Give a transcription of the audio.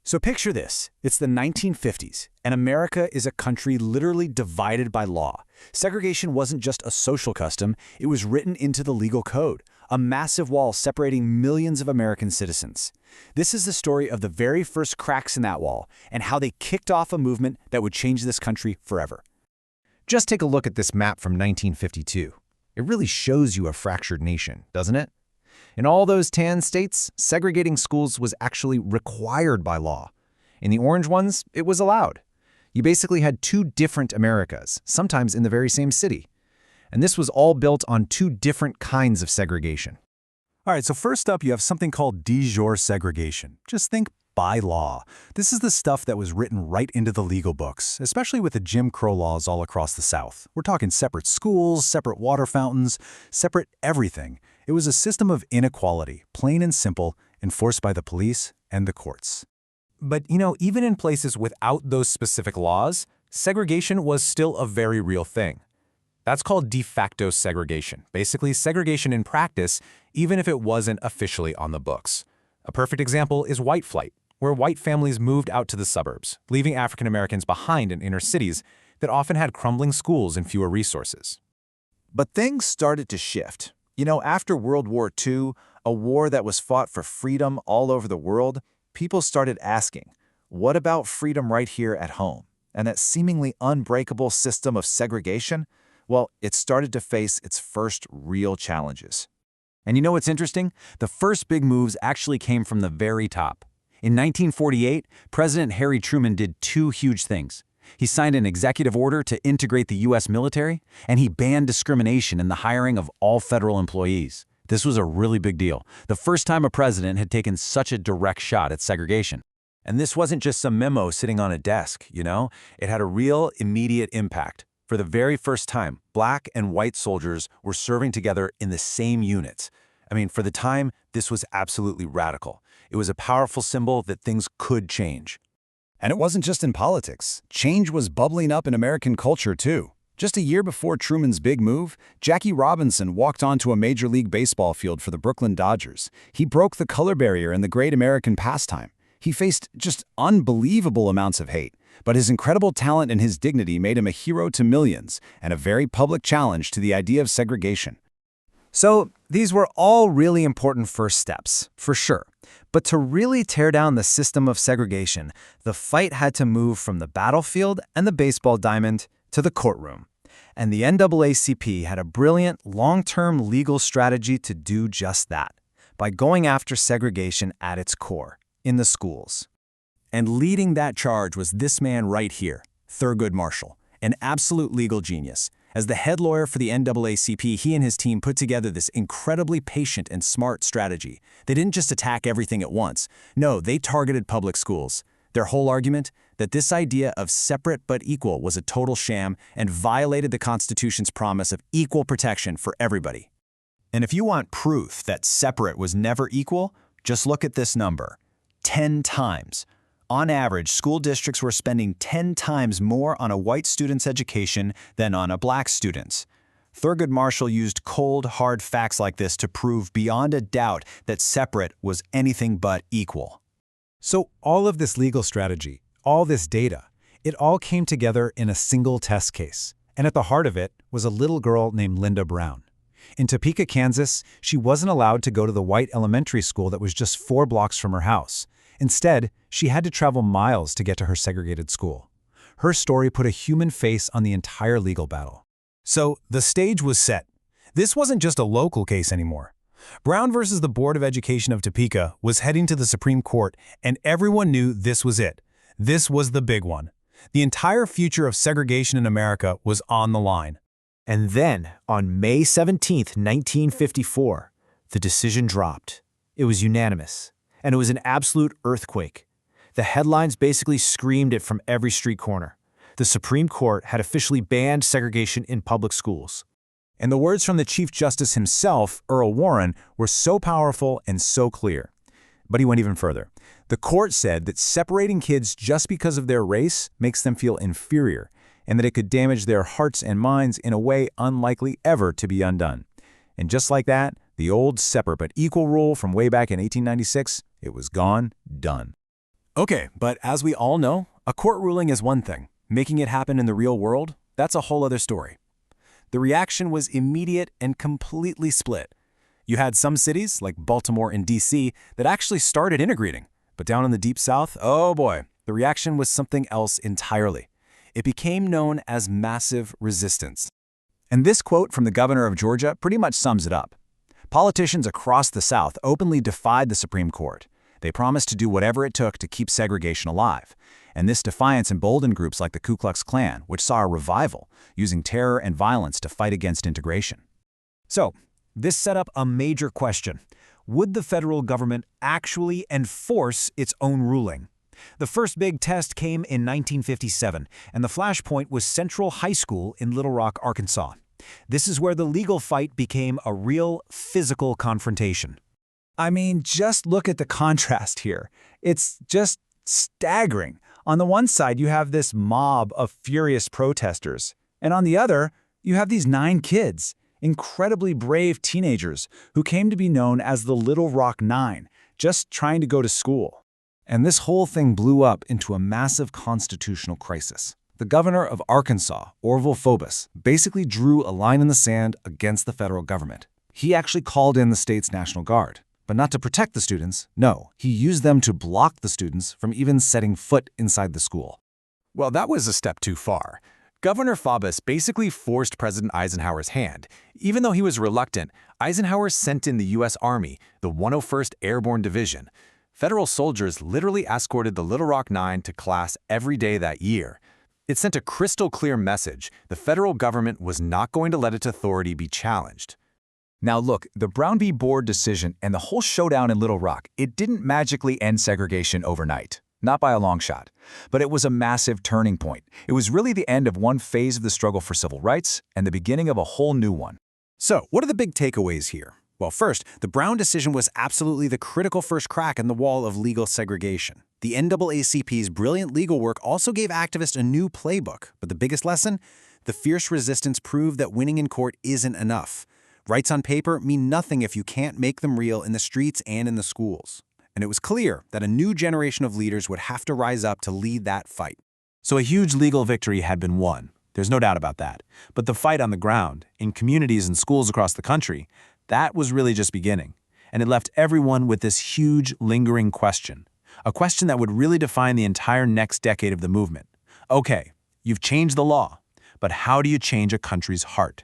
So picture this. It's the 1950s, and America is a country literally divided by law. Segregation wasn't just a social custom, it was written into the legal code, a massive wall separating millions of American citizens. This is the story of the very first cracks in that wall, and how they kicked off a movement that would change this country forever. Just take a look at this map from 1952. It really shows you a fractured nation, doesn't it? In all those tan states, segregating schools was actually required by law. In the orange ones, it was allowed. You basically had two different Americas, sometimes in the very same city. And this was all built on two different kinds of segregation. All right, so first up, you have something called de jure segregation. Just think by law. This is the stuff that was written right into the legal books, especially with the Jim Crow laws all across the South. We're talking separate schools, separate water fountains, separate everything. It was a system of inequality, plain and simple, enforced by the police and the courts. But, even in places without those specific laws, segregation was still a very real thing. That's called de facto segregation, basically segregation in practice, even if it wasn't officially on the books. A perfect example is white flight, where white families moved out to the suburbs, leaving African Americans behind in inner cities that often had crumbling schools and fewer resources. But things started to shift. After World War II, a war that was fought for freedom all over the world, people started asking, what about freedom right here at home? And that seemingly unbreakable system of segregation, well, it started to face its first real challenges. And you know what's interesting? The first big moves actually came from the very top. In 1948, President Harry Truman did two huge things. He signed an executive order to integrate the U.S. military, and he banned discrimination in the hiring of all federal employees. This was a really big deal. The first time a president had taken such a direct shot at segregation. And this wasn't just some memo sitting on a desk, It had a real, immediate impact. For the very first time, black and white soldiers were serving together in the same units. For the time, this was absolutely radical. It was a powerful symbol that things could change. And it wasn't just in politics. Change was bubbling up in American culture, too. Just a year before Truman's big move, Jackie Robinson walked onto a Major League Baseball field for the Brooklyn Dodgers. He broke the color barrier in the great American pastime. He faced just unbelievable amounts of hate, but his incredible talent and his dignity made him a hero to millions and a very public challenge to the idea of segregation. So these were all really important first steps, for sure. But to really tear down the system of segregation, the fight had to move from the battlefield and the baseball diamond to the courtroom. And the NAACP had a brilliant, long-term legal strategy to do just that, by going after segregation at its core, in the schools. And leading that charge was this man right here, Thurgood Marshall, an absolute legal genius. As the head lawyer for the NAACP, he and his team put together this incredibly patient and smart strategy. They didn't just attack everything at once. No, they targeted public schools. Their whole argument? That this idea of separate but equal was a total sham and violated the Constitution's promise of equal protection for everybody. And if you want proof that separate was never equal, just look at this number. 10 times. On average, school districts were spending 10 times more on a white student's education than on a black student's. Thurgood Marshall used cold, hard facts like this to prove beyond a doubt that separate was anything but equal. So all of this legal strategy, all this data, it all came together in a single test case. And at the heart of it was a little girl named Linda Brown. In Topeka, Kansas, she wasn't allowed to go to the white elementary school that was just 4 blocks from her house. Instead, she had to travel miles to get to her segregated school. Her story put a human face on the entire legal battle. So the stage was set. This wasn't just a local case anymore. Brown versus the Board of Education of Topeka was heading to the Supreme Court, and everyone knew this was it. This was the big one. The entire future of segregation in America was on the line. And then, on May 17, 1954, the decision dropped. It was unanimous. And it was an absolute earthquake. The headlines basically screamed it from every street corner. The Supreme Court had officially banned segregation in public schools. And the words from the Chief Justice himself, Earl Warren, were so powerful and so clear. But he went even further. The court said that separating kids just because of their race makes them feel inferior, and that it could damage their hearts and minds in a way unlikely ever to be undone. And just like that, the old separate but equal rule from way back in 1896, it was gone, done. Okay, but as we all know, a court ruling is one thing. Making it happen in the real world, that's a whole other story. The reaction was immediate and completely split. You had some cities, like Baltimore and D.C., that actually started integrating. But down in the Deep South, oh boy, the reaction was something else entirely. It became known as massive resistance. And this quote from the governor of Georgia pretty much sums it up. Politicians across the South openly defied the Supreme Court. They promised to do whatever it took to keep segregation alive. And this defiance emboldened groups like the Ku Klux Klan, which saw a revival, using terror and violence to fight against integration. So, this set up a major question. Would the federal government actually enforce its own ruling? The first big test came in 1957, and the flashpoint was Central High School in Little Rock, Arkansas. This is where the legal fight became a real physical confrontation. I mean, just look at the contrast here. It's just staggering. On the one side, you have this mob of furious protesters, and on the other, you have these 9 kids, incredibly brave teenagers who came to be known as the Little Rock Nine, just trying to go to school. And this whole thing blew up into a massive constitutional crisis. The governor of Arkansas, Orville Phobos, basically drew a line in the sand against the federal government. He actually called in the state's National Guard. But not to protect the students, no, he used them to block the students from even setting foot inside the school. Well, that was a step too far. Governor Phobos basically forced President Eisenhower's hand. Even though he was reluctant, Eisenhower sent in the U.S. Army, the 101st Airborne Division. Federal soldiers literally escorted the Little Rock Nine to class every day that year. It sent a crystal clear message: the federal government was not going to let its authority be challenged. Now look, the Brown v. Board decision and the whole showdown in Little Rock, it didn't magically end segregation overnight. Not by a long shot. But it was a massive turning point. It was really the end of one phase of the struggle for civil rights and the beginning of a whole new one. So, what are the big takeaways here? Well, first, the Brown decision was absolutely the critical first crack in the wall of legal segregation. The NAACP's brilliant legal work also gave activists a new playbook. But the biggest lesson? The fierce resistance proved that winning in court isn't enough. Rights on paper mean nothing if you can't make them real in the streets and in the schools. And it was clear that a new generation of leaders would have to rise up to lead that fight. So a huge legal victory had been won. There's no doubt about that. But the fight on the ground, in communities and schools across the country, that was really just beginning. And it left everyone with this huge, lingering question. A question that would really define the entire next decade of the movement. Okay, you've changed the law, but how do you change a country's heart?